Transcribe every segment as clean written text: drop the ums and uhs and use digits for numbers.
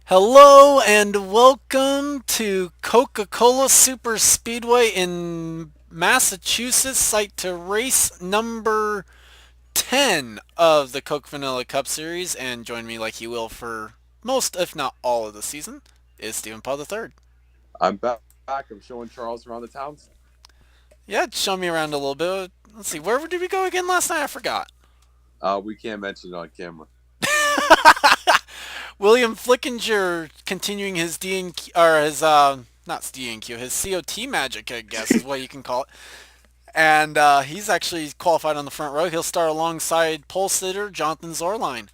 Hello and welcome to Coca-Cola Super Speedway in Massachusetts, site to race number 10 of the Coke Vanilla Cup Series. And join me like you will for most, if not all, of the season is Stephen Paul III. I'm back. I'm showing Charles around the towns. Yeah, show me around a little bit. Let's see, where did we go again last night? I forgot. We can't mention it on camera. William Flickinger continuing his DNQ, or his, not DNQ, his COT magic, I guess is what you can call it. And he's actually qualified on the front row. He'll start alongside pole sitter Jonathan Zorline.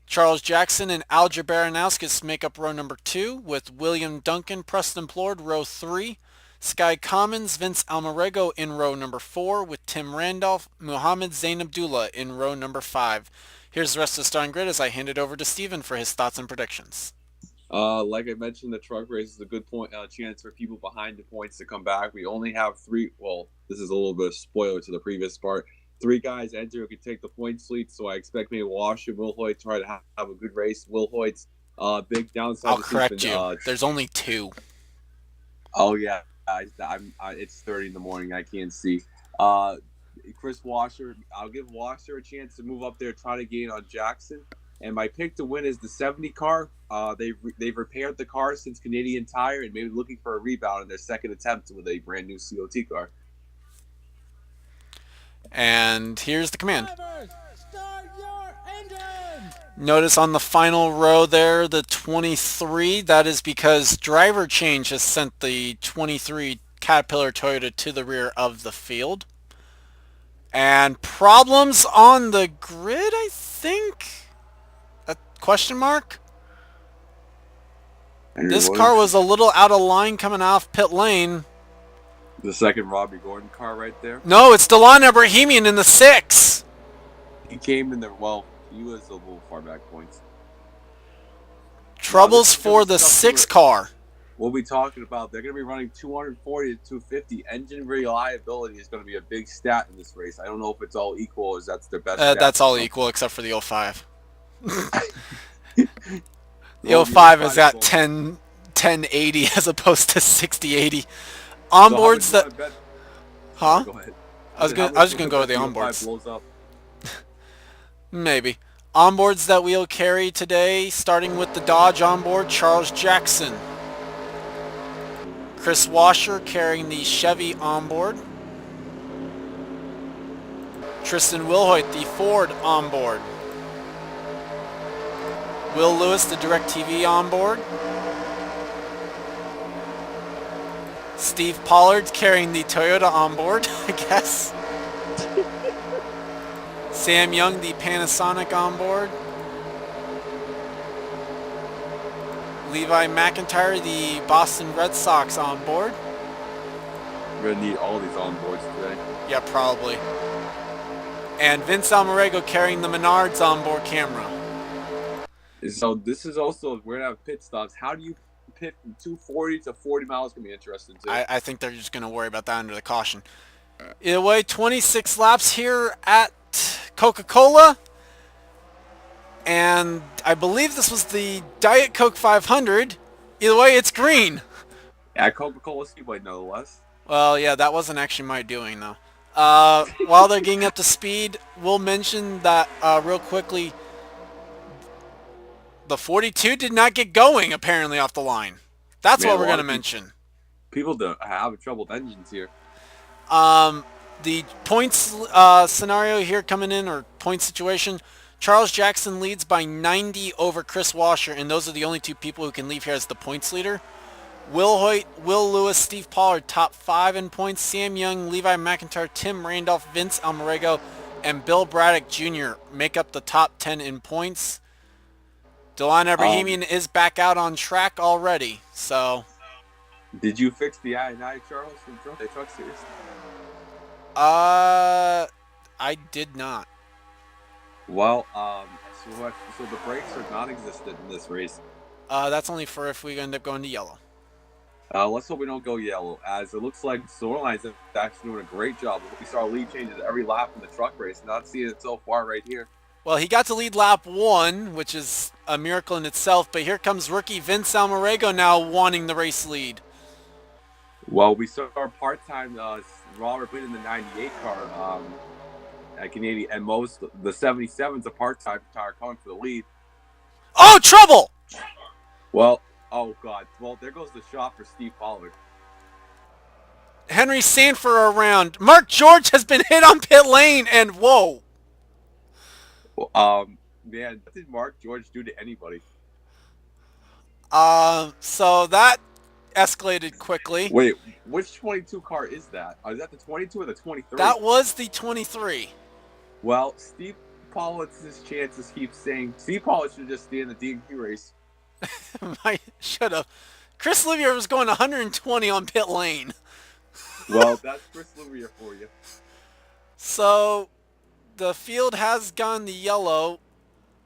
Charles Jackson and Alger Baranowskis make up row number 2, with William Duncan, Preston Plord, row 3. Sky Commons, Vince Almarego in row number 4, with Tim Randolph, Muhammad Zain Abdullah in row number 5. Here's the rest of the starting grid as I hand it over to Steven for his thoughts and predictions. Like I mentioned, the truck race is a good chance for people behind the points to come back. We only have three. Well, this is a little bit of spoiler to the previous part. Three guys enter who can take the points lead, so I expect maybe Wash and Will Hoyt try to have a good race. Will Hoyt's big downside I'll this has correct been. you. There's only 2. Oh yeah, it's 30 in the morning. I can't see. Uh, Chris Washer. I'll give Washer a chance to move up there, try to gain on Jackson. And my pick to win is the 70 car. They've repaired the car since Canadian Tire and maybe looking for a rebound in their second attempt with a brand new COT car. And here's the command. Drivers, start your engines! Notice on the final row there, the 23, that is because driver change has sent the 23 Caterpillar Toyota to the rear of the field. And problems on the grid, I think? A question mark? Henry This car Williams, was a little out of line coming off pit lane. the second Robbie Gordon car right there. No, it's Delon Ebrahimian in the 6. He came in there. Well, he was a little far back points. Now this Troubles is going to for be the tough 6 car. we'll be talking about. They're going to be running 240 to 250. Engine reliability is going to be a big stat in this race. I don't know if it's all equal or if that's their best stat. That's all equal except for the 05. The Well, oh the 05 is 05 at well, 1080 as opposed to 6080. so how much Onboards you that, want to bet? Sorry, huh? go ahead. I was How gonna I much was you just want gonna to go with bet the the 05 onboards. blows up? Maybe. Onboards that we'll carry today, starting with the Dodge onboard, Charles Jackson. Chris Washer carrying the Chevy onboard. Tristan Wilhoit, the Ford onboard. Will Lewis, the DirecTV onboard. Steve Pollard carrying the Toyota onboard, I guess. Sam Young, the Panasonic onboard. Levi McIntyre, the Boston Red Sox onboard. We're gonna need all these onboards today. Yeah, probably. And Vince Almarego carrying the Menards onboard camera. So this is also we're gonna have pit stops. How do you pit from 240 to 40 miles? Gonna be interesting too. I think they're just going to worry about that under the caution. Either way, 26 laps here at Coca-Cola. And I believe this was the Diet Coke 500. Either way, it's green. At Coca-Cola Speedway, no less. Well, yeah, that wasn't actually my doing, though. While they're getting up to speed, we'll mention that real quickly. The 42 did not get going, apparently, off the line. That's Man, what a we're lot going to of mention. people don't have trouble with engines here. The points scenario here coming in, or point situation, Charles Jackson leads by 90 over Chris Washer, and those are the only 2 people who can leave here as the points leader. Will Hoyt, Will Lewis, Steve Pollard, top 5 in points. Sam Young, Levi McIntyre, Tim Randolph, Vince Almarego, and Bill Braddock Jr. make up the top 10 in points. Delon Um, Ebrahimian is back out on track already, so did you fix the I-9, Charles, from the truck series? uh I did not. Well, so the brakes are non-existent in this race. That's only for if we end up going to yellow. Let's hope we don't go yellow, as it looks like Zorline's actually doing a great job. We saw lead changes every lap in the truck race. Not seeing it so far right here. Well, he got to lead lap 1, which is a miracle in itself, but here comes rookie Vince Almarego now wanting the race lead. Well, we saw our part-time Robert put in the 98 car at Canadian, and most the 77's a part-time tire coming for the lead. Oh, trouble! Well, oh God. Well, there goes the shot for Steve Pollard. Henry Sanford around. Mark George has been hit on pit lane, and whoa. Man, what did Mark George do to anybody? So that escalated quickly. Wait, which 22 car is that? Is that the 22 or the 23? That was the 23. Well, Steve Pollard's chances keep saying Steve Pollard should just stay in the DQ race. I should have. Chris Livier was going 120 on pit lane. Well, that's Chris Livier for you. So the field has gone the yellow.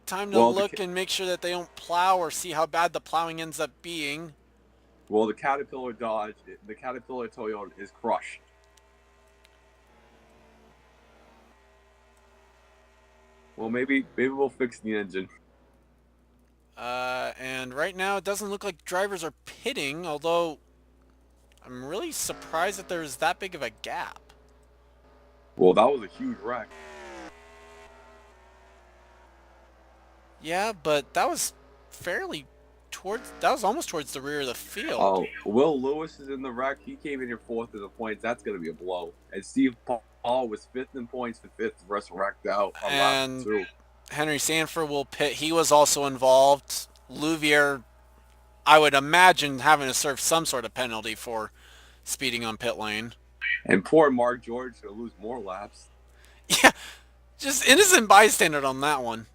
Time to look and make sure that they don't plow or see how bad the plowing ends up being. Well, the Caterpillar Toyota is crushed. Well, maybe we'll fix the engine. And right now it doesn't look like drivers are pitting, although I'm really surprised that there's that big of a gap. Well, that was a huge wreck. Yeah, but that was almost towards the rear of the field. Oh, Will Lewis is in the wreck. He came in here 4th in the points. That's going to be a blow. And Steve Paul was 5th in points for 5th. The rest wrecked out on lap 2. Henry Sanford will pit. He was also involved. Louvier, I would imagine, having to serve some sort of penalty for speeding on pit lane. And poor Mark George going to lose more laps. Yeah, just innocent bystander on that one.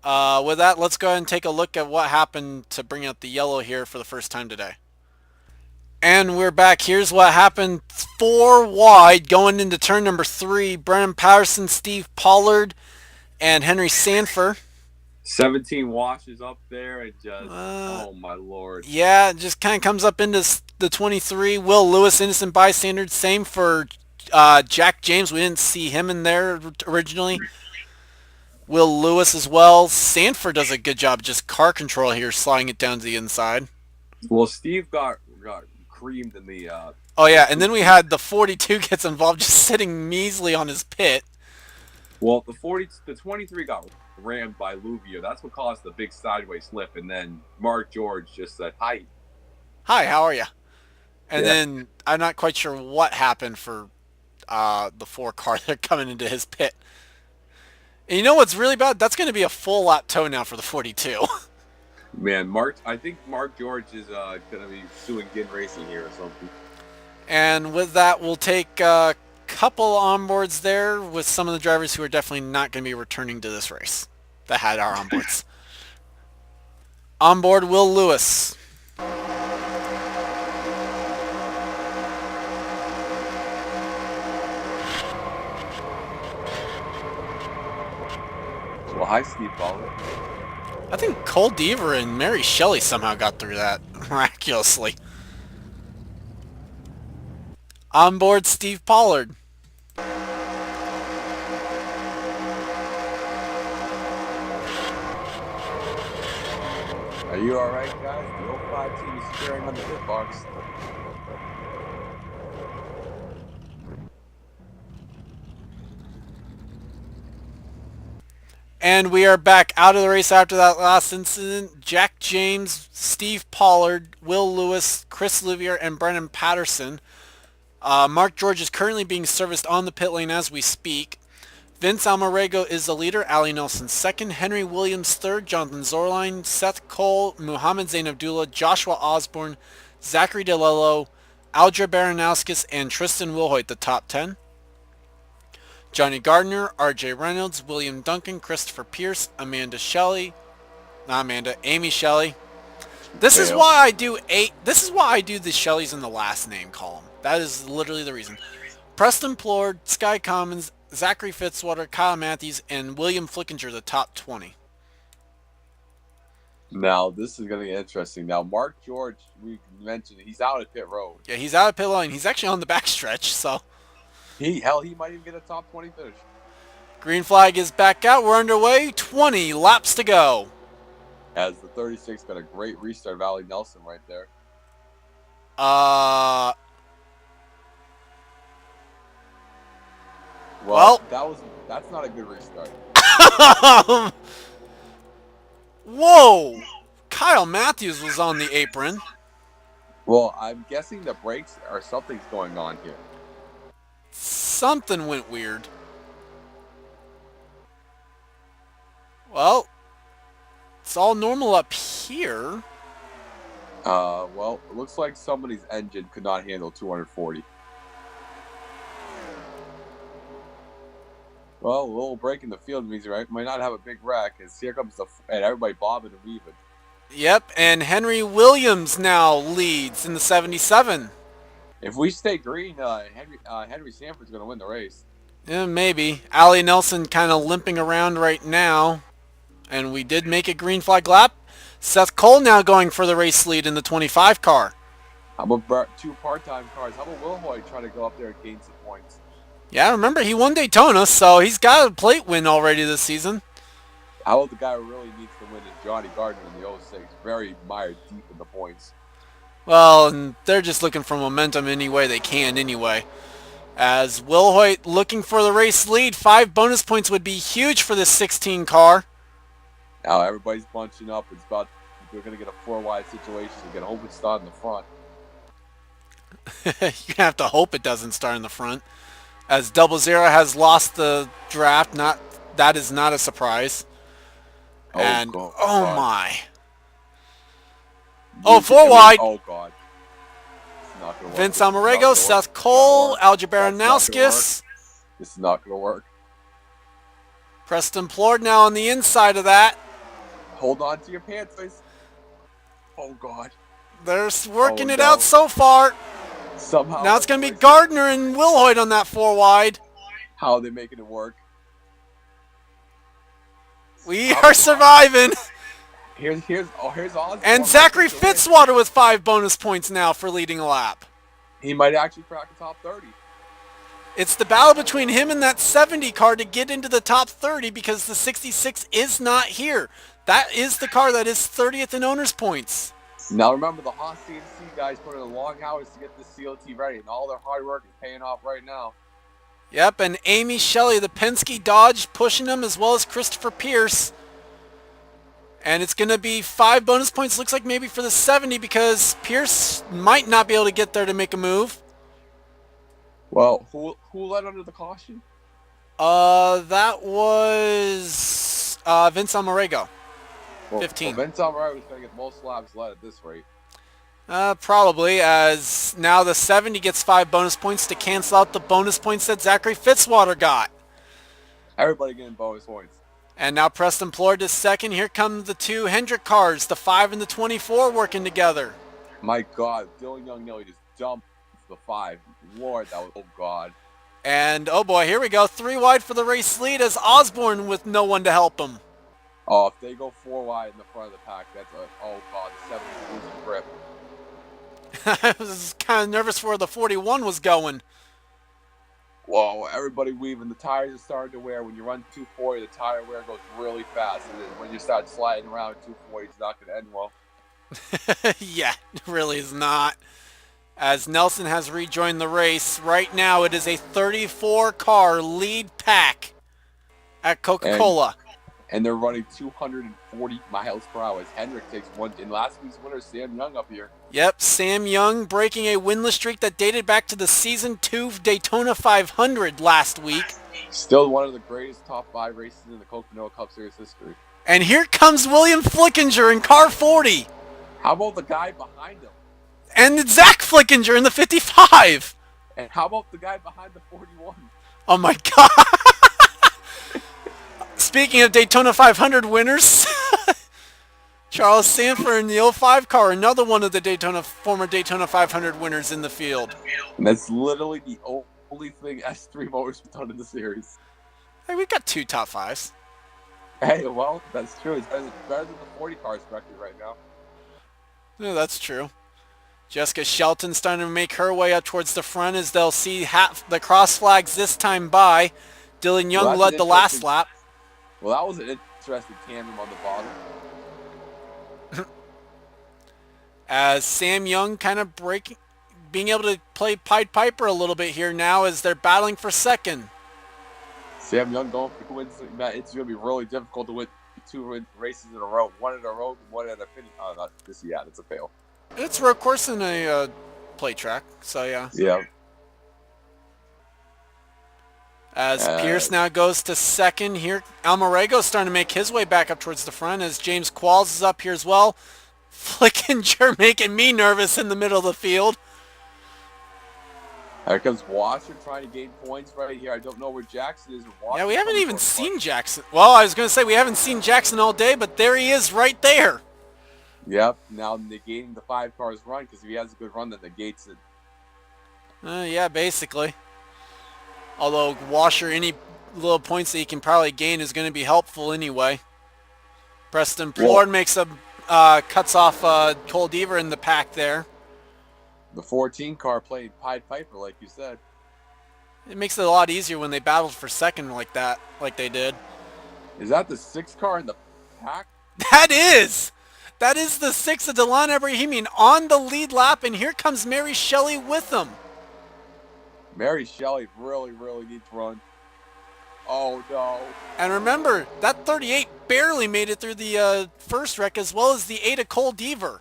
With that, let's go ahead and take a look at what happened to bring out the yellow here for the first time today. And we're back. Here's what happened. 4 wide going into turn number 3. Brennan Patterson, Steve Pollard, and Henry Sanford. 17 washes up there and just, oh my lord. Yeah, it just kind of comes up into the 23. Will Lewis, innocent bystander. Same for Jack James. We didn't see him in there originally. Will Lewis as well. Sanford does a good job just car control here, sliding it down to the inside. Well, Steve got creamed in the... Oh, yeah, and then we had the 42 gets involved, just sitting measly on his pit. Well, the 23 got rammed by Louvier. That's what caused the big sideways slip, and then Mark George just said, hi. Hi, how are you? And then I'm not quite sure what happened for the 4 car that are coming into his pit. And you know what's really bad? That's going to be a full lap tow now for the 42. Man, I think Mark George is going to be suing Gin Racing here or something. And with that, we'll take a couple onboards there with some of the drivers who are definitely not going to be returning to this race that had our onboards. Onboard Will Lewis. Well, hi, Steve Pollard. I think Cole Deaver and Mary Shelley somehow got through that miraculously. Onboard Steve Pollard. Are you alright, guys? The 05 team is staring on the pit box. And we are back out of the race after that last incident. Jack James, Steve Pollard, Will Lewis, Chris Louvier, and Brennan Patterson. Mark George is currently being serviced on the pit lane as we speak. Vince Almarego is the leader, Ali Nelson second, Henry Williams third, Jonathan Zorline, Seth Cole, Muhammad Zain Abdullah, Joshua Osborne, Zachary DeLello, Aldra Baranowskis, and Tristan Wilhoit the top 10. Johnny Gardner, RJ Reynolds, William Duncan, Christopher Pierce, Amy Shelley. This is why I do the Shelleys in the last name column. That is literally the reason. Preston Plord, Sky Commons, Zachary Fitzwater, Kyle Matthews, and William Flickinger the top 20. Now, this is going to be interesting. Now, Mark George, we mentioned, he's out at pit road. Yeah, he's out of pit lane. He's actually on the backstretch, so... He might even get a top 20 finish. Green flag is back out. We're underway. 20 laps to go. As the 36 got a great restart of Allie Nelson right there. Well. That's not a good restart. Whoa! Kyle Matthews was on the apron. Well, I'm guessing the brakes or something's going on here. Something went weird. Well, it's all normal up here. Well, it looks like somebody's engine could not handle 240. Well, a little break in the field means right might not have a big wreck, as here comes and everybody bobbing and weaving. Yep, and Henry Williams now leads in the 77. If we stay green, Henry Sanford's going to win the race. Yeah, maybe. Allie Nelson kind of limping around right now. And we did make a green flag lap. Seth Cole now going for the race lead in the 25 car. How about two part-time cars? How about Will Hoyt trying to go up there and gain some points? Yeah, remember, he won Daytona, so he's got a plate win already this season. How about the guy who really needs to win is Johnny Gardner in the 06. Very mired deep in the points. Well, and they're just looking for momentum any way they can anyway. As Will Hoyt looking for the race lead, 5 bonus points would be huge for this 16 car. Now everybody's bunching up. We're going to get a 4-wide situation. We're going to hope it starts in the front. You have to hope it doesn't start in the front. As Double Zero has lost the draft, that is not a surprise. And God. oh my. Oh, 4 wide. Oh God. It's not gonna work. Vince Amarego, Seth Cole, Alger Baranowskis. This is not going to work. Preston Plord now on the inside of that. Hold on to your pants, guys. Oh God. They're working it out so far. Somehow. Now it's going to be Gardner and Will Hoyt on that 4 wide. How are they making it work? We are surviving. Here's Osborne. And Zachary Fitzwater with 5 bonus points now for leading a lap. He might actually crack the top 30. It's the battle between him and that 70 car to get into the top 30 because the 66 is not here. That is the car that is 30th in owner's points. Now remember, the Haas CNC guys put in long hours to get this COT ready, and all their hard work is paying off right now. Yep, and Amy Shelley, the Penske Dodge, pushing them, as well as Christopher Pierce. And it's going to be 5 bonus points, looks like maybe for the 70, because Pierce might not be able to get there to make a move. Well, who led under the caution? That was Vince Amarego. 15. Well, Vince Alvarez was going to get most laps led at this rate. Probably, as now the 70 gets 5 bonus points to cancel out the bonus points that Zachary Fitzwater got. Everybody getting bonus points. And now Preston Plord is second. Here come the 2 Hendrick cars, the 5 and the 24 working together. My God, Dylan Young-Nelly just jumped the 5. Lord, that was, oh God. And, oh boy, here we go. 3 wide for the race lead as Osborne with no one to help him. Oh, if they go 4 wide in the front of the pack, oh God, the 7 is losing grip. I was kind of nervous where the 41 was going. Whoa, everybody weaving. The tires are starting to wear. When you run 240, the tire wear goes really fast. And then when you start sliding around 240, it's not going to end well. Yeah, it really is not. As Nelson has rejoined the race, right now it is a 34-car lead pack at Coca-Cola. And they're running 240 miles per hour as Hendrick takes one. In last week's winner, Sam Young up here. Yep, Sam Young breaking a winless streak that dated back to the Season 2 Daytona 500 last week. Still one of the greatest top 5 races in the Coca-Cola Cup Series history. And here comes William Flickinger in car 40. How about the guy behind him? And Zach Flickinger in the 55. And how about the guy behind the 41? Oh my God. Speaking of Daytona 500 winners, Charles Sanford in the 05 car, another one of the former Daytona 500 winners in the field. And that's literally the only thing S3 Motors have done in the series. Hey, we've got 2 top 5s. Hey, well, that's true. It's better than the 40 cars record right now. Yeah, that's true. Jessica Shelton starting to make her way up towards the front as they'll see the cross flags this time by. Dylan Well, Young that's an led the last interesting. lap. Well, that was an interesting tandem on the bottom. As Sam Young kind of being able to play Pied Piper a little bit here now as they're battling for second. Sam Young going for wins. It's going to be really difficult to win two races in a row. One in a row, one at a finish. Oh, not this. Yeah, that's a fail. It's road course in a play track, so yeah. Yeah. As Pierce now goes to second here. Almarego's starting to make his way back up towards the front as James Qualls is up here as well. Flickinger making me nervous in the middle of the field. Here comes Washer trying to gain points right here. I don't know where Jackson is. Yeah, we haven't even seen Jackson. Well, I was going to say we haven't seen Jackson all day, but there he is right there. Yep, now negating the 5 cars run because if he has a good run, that negates it. Yeah, basically. Although Washer, any little points that he can probably gain is going to be helpful anyway. Preston Plord makes a cuts off Cole Deaver in the pack there. The 14 car played Pied Piper, like you said. It makes it a lot easier when they battled for second like that, like they did. Is that the 6 car in the pack? That is the 6 of Delon Ebrahimian on the lead lap, and here comes Mary Shelley with him. Mary Shelley really needs to run. Oh, no. And remember, that 38 barely made it through the first wreck, as well as the 8 of Cole Deaver.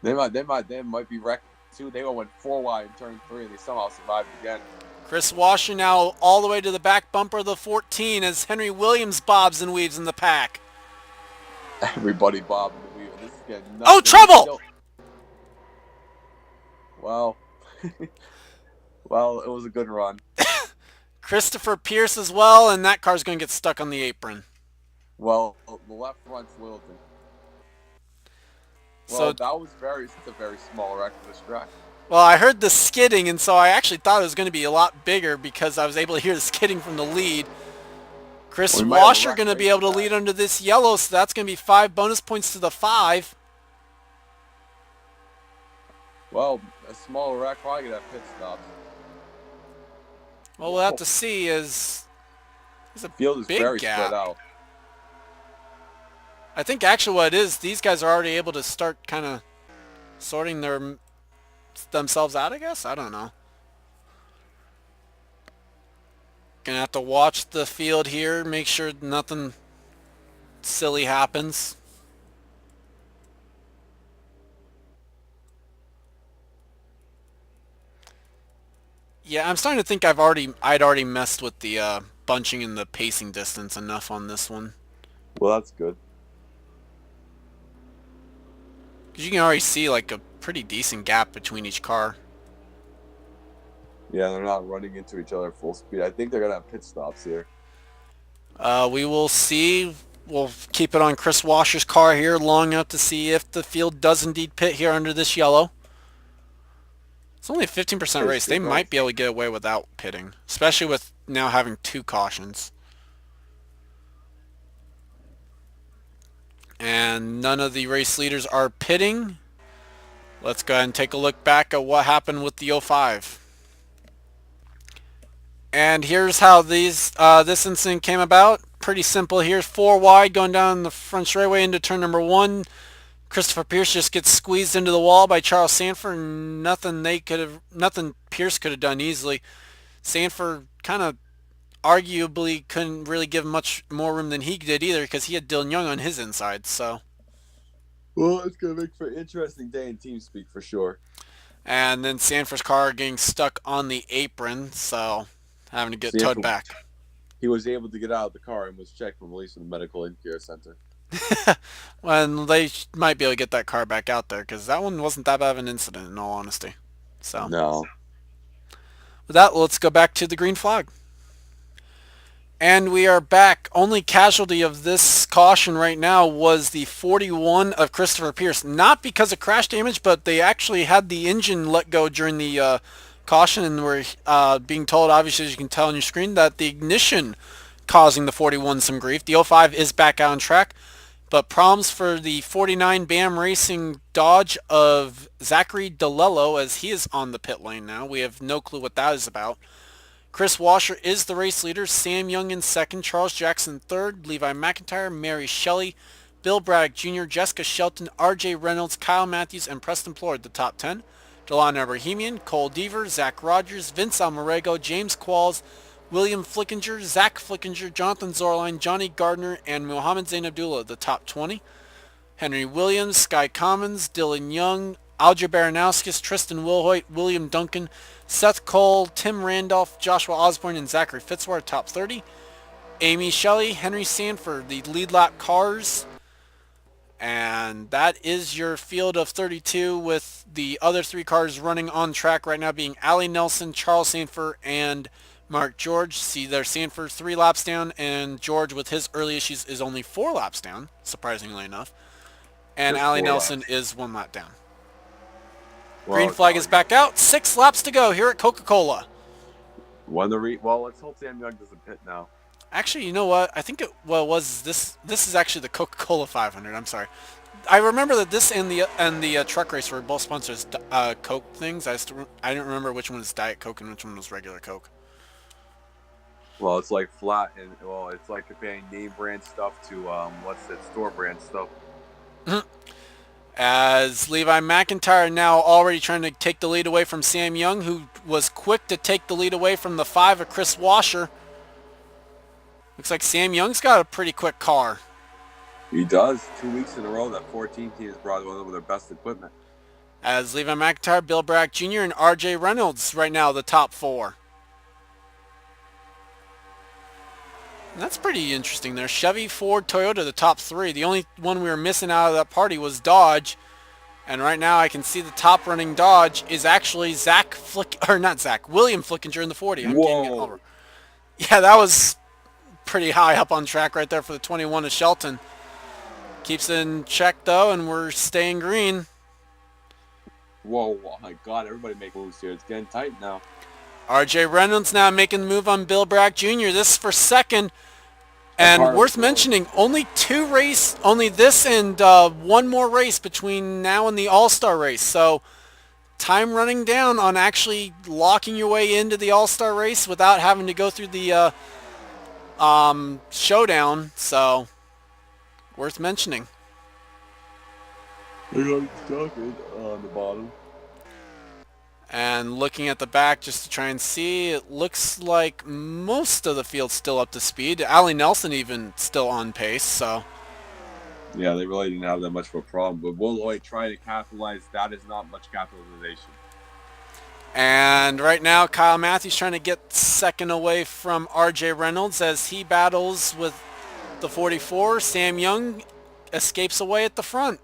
They might be wrecked too. They went 4 wide in turn 3, and they somehow survived again. Chris Washer now all the way to the back bumper of the 14 as Henry Williams bobs and weaves in the pack. Everybody bobbing the wheel. This is getting nuts. Oh, trouble! Well, well, it was a good run. Christopher Pierce as well, and that car's going to get stuck on the apron. Well, the left front's Littleton. Well, So that was a very small wreck for this track. well, I heard the skidding, and so I actually thought it was going to be a lot bigger because I was able to hear the skidding from the lead. Chris Washer going to be able to lead under this yellow, so that's going to be 5 bonus points to the 5. Well, a small wreck probably gonna have pit stops. What we'll have to see is there's a Field is big very gap. spread out. I think actually what it is, these guys are already able to start kind of sorting themselves out, I guess? I don't know. Gonna have to watch the field here, make sure nothing silly happens. Yeah, I'm starting to think I'd already messed with the bunching and the pacing distance enough on this one. Well, that's good. Because you can already see like a pretty decent gap between each car. Yeah, they're not running into each other at full speed. I think they're gonna have pit stops here. We will see. We'll keep it on Chris Washer's car here long enough to see if the field does indeed pit here under this yellow. It's only a 15% race. They might be able to get away without pitting, especially with now having 2 cautions. And none of the race leaders are pitting. Let's go ahead and take a look back at what happened with the 05. And here's how this incident came about. Pretty simple here. 4 wide going down the front straightaway into turn number 1. Christopher Pierce just gets squeezed into the wall by Charles Sanford. Nothing Pierce could have done easily. Sanford kind of arguably couldn't really give much more room than he did either because he had Dylan Young on his inside. So, well, it's gonna make for an interesting day in team speak for sure. And then Sanford's car getting stuck on the apron, so having to get towed back. He was able to get out of the car and was checked and released from the medical care center. Well, they might be able to get that car back out there because that one wasn't that bad of an incident in all honesty. So no. With that, let's go back to the green flag. And we are back. Only casualty of this caution right now was the 41 of Christopher Pierce. Not because of crash damage, but they actually had the engine let go during the caution and were being told, obviously, as you can tell on your screen, that the ignition causing the 41 some grief. The 05 is back out on track. But problems for the 49 BAM Racing Dodge of Zachary DeLello as he is on the pit lane now. We have no clue what that is about. Chris Washer is the race leader. Sam Young in second. Charles Jackson third. Levi McIntyre, Mary Shelley, Bill Braddock Jr., Jessica Shelton, R.J. Reynolds, Kyle Matthews, and Preston Plord, the top 10. Delano Bohemian, Cole Deaver, Zach Rogers, Vince Almarego, James Qualls, William Flickinger, Zach Flickinger, Jonathan Zorline, Johnny Gardner, and Mohammed Zain Abdullah, the top 20. Henry Williams, Sky Commons, Dylan Young, Alger Baranowskis, Tristan Wilhoit, William Duncan, Seth Cole, Tim Randolph, Joshua Osborne, and Zachary Fitzwater, top 30. Amy Shelley, Henry Sanford, the lead lap cars. And that is your field of 32 with the other three cars running on track right now being Allie Nelson, Charles Sanford, and Mark George. See there, Sanford 3 laps down, and George with his early issues is only 4 laps down, surprisingly enough. And Just Allie 4 Nelson laps. is 1 lap down. Well, Green flag is back out. 6 laps to go here at Coca-Cola. Well, let's hope Sam Young doesn't pit now. Actually, you know what? I think it was this. This is actually the Coca-Cola 500. I'm sorry. I remember that this and the truck race were both sponsors Coke things. I didn't remember which one was Diet Coke and which one was regular Coke. Well, it's like flat, and it's like comparing name brand stuff to store brand stuff. As Levi McIntyre now already trying to take the lead away from Sam Young, who was quick to take the lead away from the 5 of Chris Washer. Looks like Sam Young's got a pretty quick car. He does. 2 weeks in a row, that 14 team has brought one of their best equipment. As Levi McIntyre, Bill Braddock Jr., and R.J. Reynolds right now the top 4. And that's pretty interesting there. Chevy, Ford, Toyota, the top 3. The only one we were missing out of that party was Dodge. And right now I can see the top running Dodge is actually William Flickinger in the 40. I'm getting it over. Yeah, that was pretty high up on track right there for the 21 of Shelton. Keeps it in check though, and we're staying green. Whoa, oh my God, everybody make moves here. It's getting tight now. R.J. Reynolds now making the move on Bill Braddock Jr. This is for second. And worth mentioning, only this and one more race between now and the All-Star race. So time running down on actually locking your way into the All-Star race without having to go through the showdown. So worth mentioning. They got stuck on the bottom. And looking at the back just to try and see, it looks like most of the field's still up to speed. Allie Nelson even still on pace, so. Yeah, they really didn't have that much of a problem. But Willoy trying to capitalize, that is not much capitalization. And right now, Kyle Matthews trying to get second away from R.J. Reynolds as he battles with the 44. Sam Young escapes away at the front.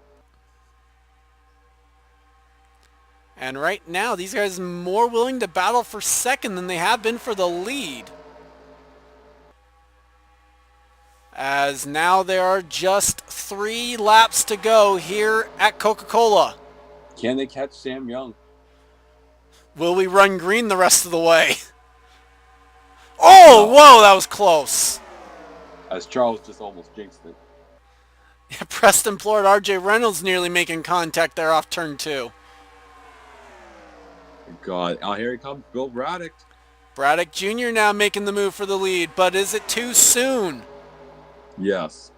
And right now, these guys are more willing to battle for second than they have been for the lead. As now there are just 3 laps to go here at Coca-Cola. Can they catch Sam Young? Will we run green the rest of the way? Oh, whoa, that was close. As Charles just almost jinxed it. Yeah, Preston Plord, R.J. Reynolds nearly making contact there off turn 2. God, here he comes, Bill Braddock. Braddock Jr. now making the move for the lead, but is it too soon? Yes.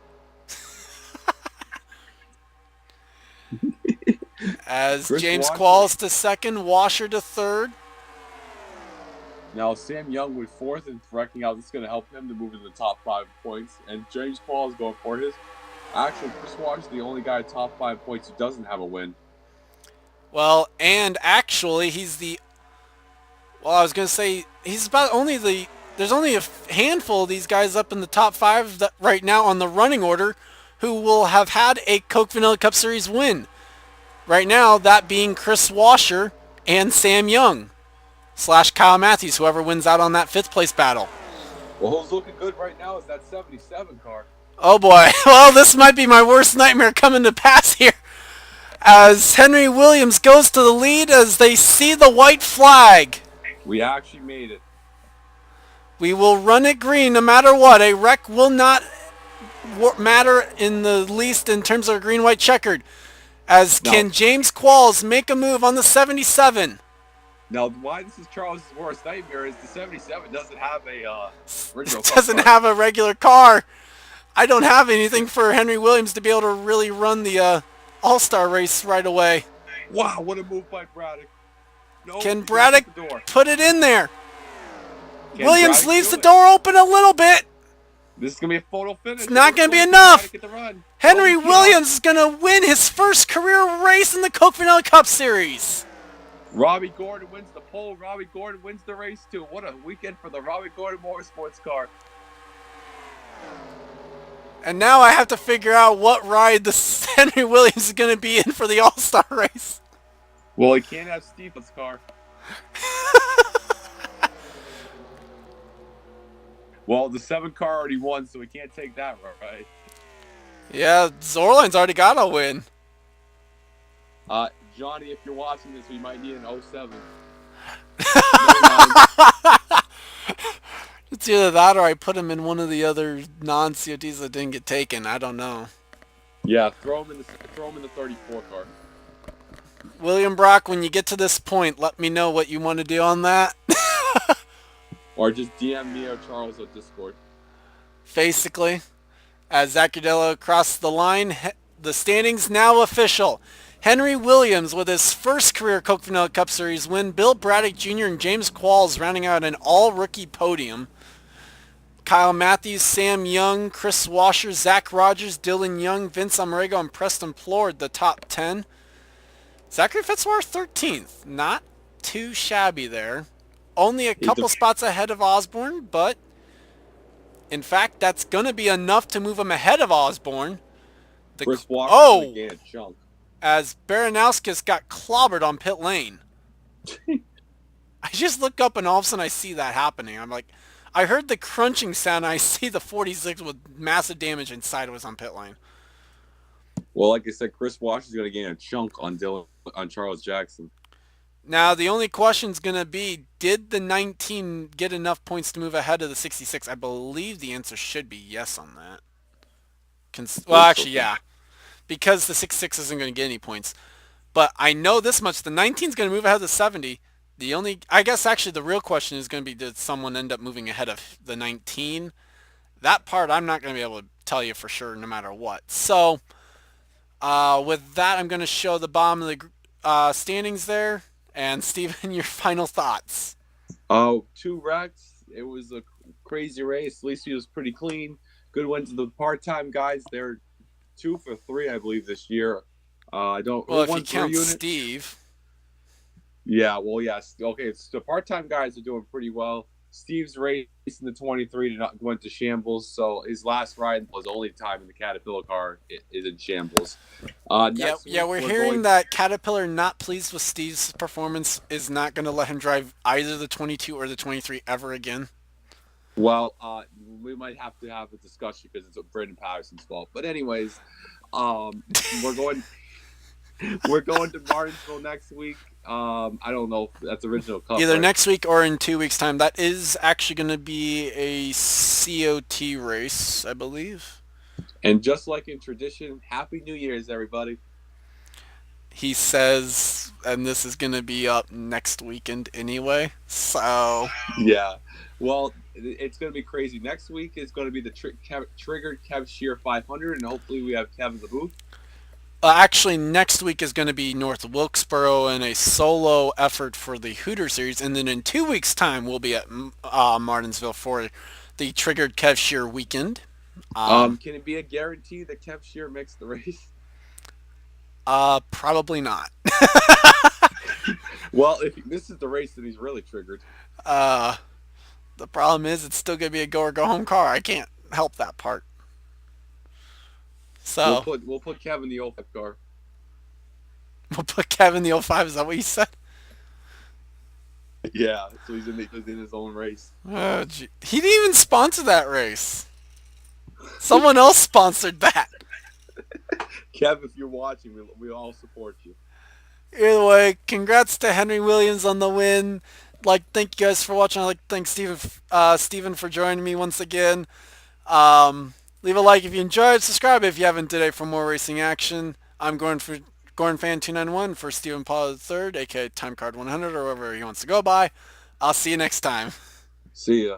As Chris James Washer. Qualls to second, Washer to third. Now Sam Young with 4th and reckoning out. This is going to help him to move in the top 5 points. And James Qualls going for his. Actually, Chris Washer is the only guy at top 5 points who doesn't have a win. Well, and actually, I was going to say, he's about there's only a handful of these guys up in the top 5 that right now on the running order who will have had a Coke Vanilla Cup Series win. Right now, that being Chris Washer and Sam Young / Kyle Matthews, whoever wins out on that 5th place battle. Well, who's looking good right now is that 77 car. Oh boy, well, this might be my worst nightmare coming to pass here. As Henry Williams goes to the lead as they see the white flag. We actually made it. We will run it green no matter what. A wreck will not matter in the least in terms of green-white checkered. As can James Qualls make a move on the 77. Now, why this is Charles's worst nightmare is the 77 doesn't have a original Cup Doesn't car. have a regular car. I don't have anything for Henry Williams to be able to really run the All-Star race right away. Wow, what a move by Braddock. No, Can he's going to Braddock shoot the door. put it in there? Can Williams Braddock leaves the do it? door open a little bit. This is going to be a photo finish. It's not going to be Can enough. Braddock get the run? Henry No, he can't. Williams is going to win his first career race in the Coke Vanilla Cup Series. Robbie Gordon wins the pole. Robbie Gordon wins the race, too. What a weekend for the Robbie Gordon Motorsports car. And now I have to figure out what ride the Henry Williams is going to be in for the All-Star race. Well, he can't have Stevens' car. Well, the 7 car already won, so we can't take that right. Yeah, Zorline's already got a win. Johnny, if you're watching this, we might need an 07. It's either that or I put him in one of the other non-COTs that didn't get taken. I don't know. Yeah, throw him in the 34 car. William Brock, when you get to this point, let me know what you want to do on that. Or just DM me or Charles on Discord. Basically, as Zaccardello crossed the line, the standings now official. Henry Williams with his first career Coke Vanilla Cup Series win. Bill Braddock Jr. and James Qualls rounding out an all-rookie podium. Kyle Matthews, Sam Young, Chris Washer, Zach Rogers, Dylan Young, Vince Amorego, and Preston Plord the top 10. Zachary Fitzwater 13th. Not too shabby there. Only a couple spots ahead of Osborne, but in fact, that's going to be enough to move him ahead of Osborne. Chris Walker again, chunk. As Baranowskis got clobbered on pit lane. I just look up and all of a sudden I see that happening. I'm like, I heard the crunching sound and I see the 46 with massive damage inside of us on pit lane. Well, like I said, Chris Walsh is going to gain a chunk on Charles Jackson. Now, the only question is going to be, did the 19 get enough points to move ahead of the 66? I believe the answer should be yes on that. Well, actually, yeah. Because the 66 isn't going to get any points. But I know this much. The 19 is going to move ahead of the 70. I guess actually the real question is going to be, did someone end up moving ahead of the 19? That part I'm not going to be able to tell you for sure no matter what. So, with that, I'm going to show the bottom of the standings there. And Steven, your final thoughts. Oh, 2 wrecks. It was a crazy race. At least he was pretty clean. Good wins to the part-time guys. They're 2 for 3, I believe, this year. I don't. Well, if you count Steve. Yeah. Well, yes. Okay. It's the part-time guys are doing pretty well. Steve's race in the 23 went to shambles, so his last ride was the only time in the Caterpillar car is in shambles. We're hearing that Caterpillar, not pleased with Steve's performance, is not going to let him drive either the 22 or the 23 ever again. Well, we might have to have a discussion because it's Brendan Patterson's fault. But anyways, we're going to Martinsville next week. I don't know if that's original cup. Either next week or in 2 weeks' time. That is actually going to be a COT race, I believe. And just like in tradition, Happy New Year's, everybody. He says, and this is going to be up next weekend anyway. So yeah, well, it's going to be crazy. Next week is going to be the triggered Kev Shear 500, and hopefully we have Kev in the booth. Actually, next week is going to be North Wilkesboro and a solo effort for the Hooter Series. And then in 2 weeks' time, we'll be at Martinsville for the Triggered Kev Shear weekend. Can it be a guarantee that Kev Shear makes the race? Probably not. Well, if this is the race, then he's really triggered. The problem is it's still going to be a go or go home car. I can't help that part. So we'll put Kevin in the 05 car. We'll put Kevin in the 05. Is that what you said? Yeah, so he's in his own race. Oh, gee. He didn't even sponsor that race. Someone else sponsored that. Kev, if you're watching, we all support you. Either way, congrats to Henry Williams on the win. Thank you guys for watching. I'd like to thank Steven for joining me once again. Leave a like if you enjoyed. Subscribe if you haven't today for more racing action. I'm GordonFan291 for Stephen Paul III, aka Timecard 100, or whatever he wants to go by. I'll see you next time. See ya.